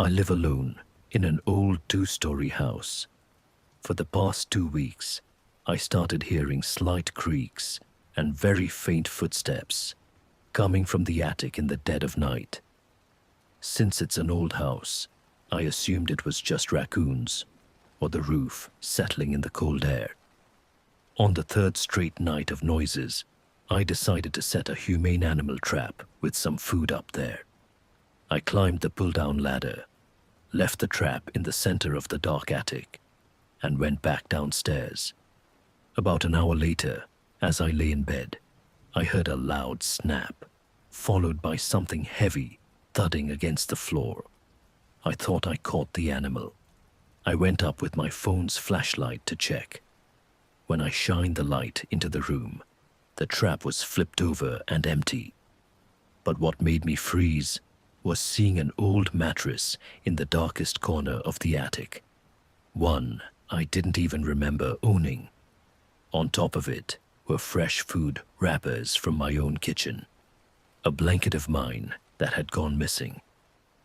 I live alone in an old two-story house. For the past 2 weeks, I started hearing slight creaks and very faint footsteps coming from the attic in the dead of night. Since it's an old house, I assumed it was just raccoons or the roof settling in the cold air. On the third straight night of noises, I decided to set a humane animal trap with some food up there. I climbed the pull-down ladder, left the trap in the center of the dark attic, and went back downstairs. About an hour later, as I lay in bed, I heard a loud snap, followed by something heavy thudding against the floor. I thought I caught the animal. I went up with my phone's flashlight to check. When I shined the light into the room, the trap was flipped over and empty. But what made me freeze was seeing an old mattress in the darkest corner of the attic. One I didn't even remember owning. On top of it were fresh food wrappers from my own kitchen, a blanket of mine that had gone missing,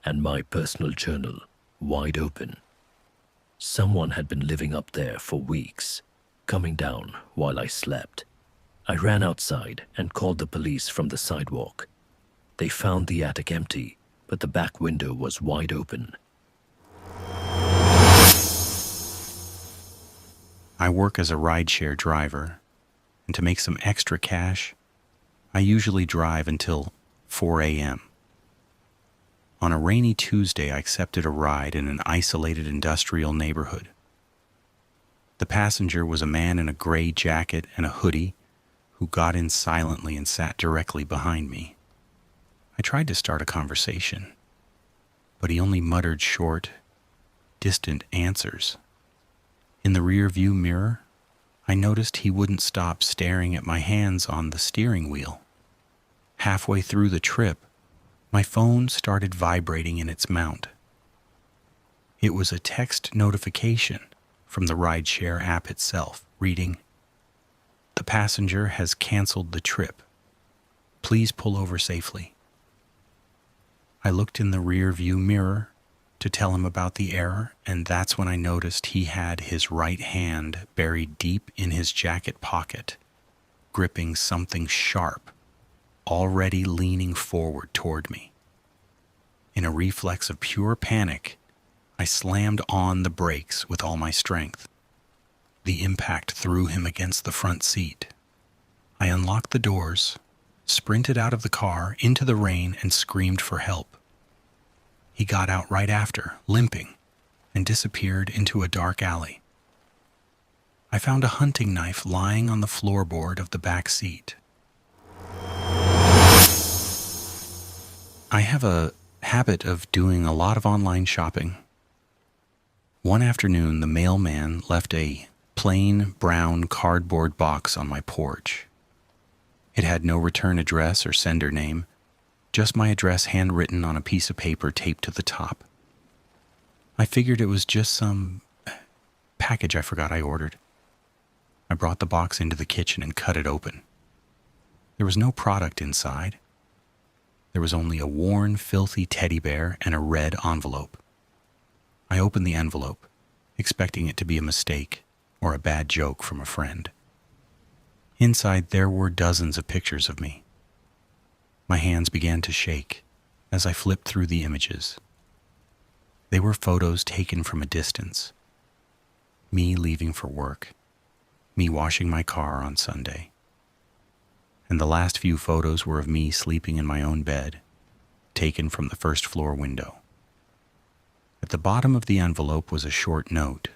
and my personal journal wide open. Someone had been living up there for weeks, coming down while I slept. I ran outside and called the police from the sidewalk. They found the attic empty, but the back window was wide open. I work as a rideshare driver, and to make some extra cash, I usually drive until 4 a.m. On a rainy Tuesday, I accepted a ride in an isolated industrial neighborhood. The passenger was a man in a gray jacket and a hoodie who got in silently and sat directly behind me. I tried to start a conversation, but he only muttered short, distant answers. In the rear-view mirror, I noticed he wouldn't stop staring at my hands on the steering wheel. Halfway through the trip, my phone started vibrating in its mount. It was a text notification from the rideshare app itself, reading, "The passenger has canceled the trip. Please pull over safely." I looked in the rear-view mirror to tell him about the error, and that's when I noticed he had his right hand buried deep in his jacket pocket, gripping something sharp, already leaning forward toward me. In a reflex of pure panic, I slammed on the brakes with all my strength. The impact threw him against the front seat. I unlocked the doors, sprinted out of the car into the rain, and screamed for help. He got out right after, limping, and disappeared into a dark alley. I found a hunting knife lying on the floorboard of the back seat. I have a habit of doing a lot of online shopping. One afternoon, the mailman left a plain brown cardboard box on my porch. It had no return address or sender name, just my address handwritten on a piece of paper taped to the top. I figured it was just some package I forgot I ordered. I brought the box into the kitchen and cut it open. There was no product inside. There was only a worn, filthy teddy bear and a red envelope. I opened the envelope, expecting it to be a mistake or a bad joke from a friend. Inside there were dozens of pictures of me. My hands began to shake as I flipped through the images. They were photos taken from a distance. Me leaving for work, me washing my car on Sunday. And the last few photos were of me sleeping in my own bed, taken from the first floor window. At the bottom of the envelope was a short note.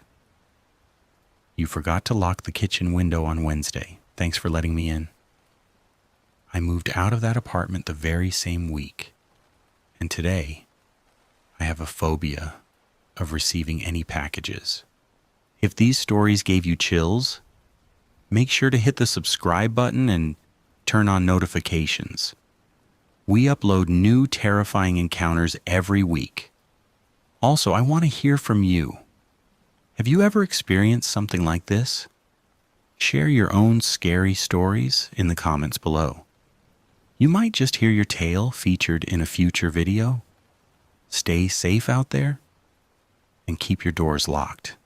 "You forgot to lock the kitchen window on Wednesday. Thanks for letting me in." I moved out of that apartment the very same week, and today I have a phobia of receiving any packages. If these stories gave you chills, make sure to hit the subscribe button and turn on notifications. We upload new terrifying encounters every week. Also, I want to hear from you. Have you ever experienced something like this? Share your own scary stories in the comments below. You might just hear your tale featured in a future video. Stay safe out there and keep your doors locked.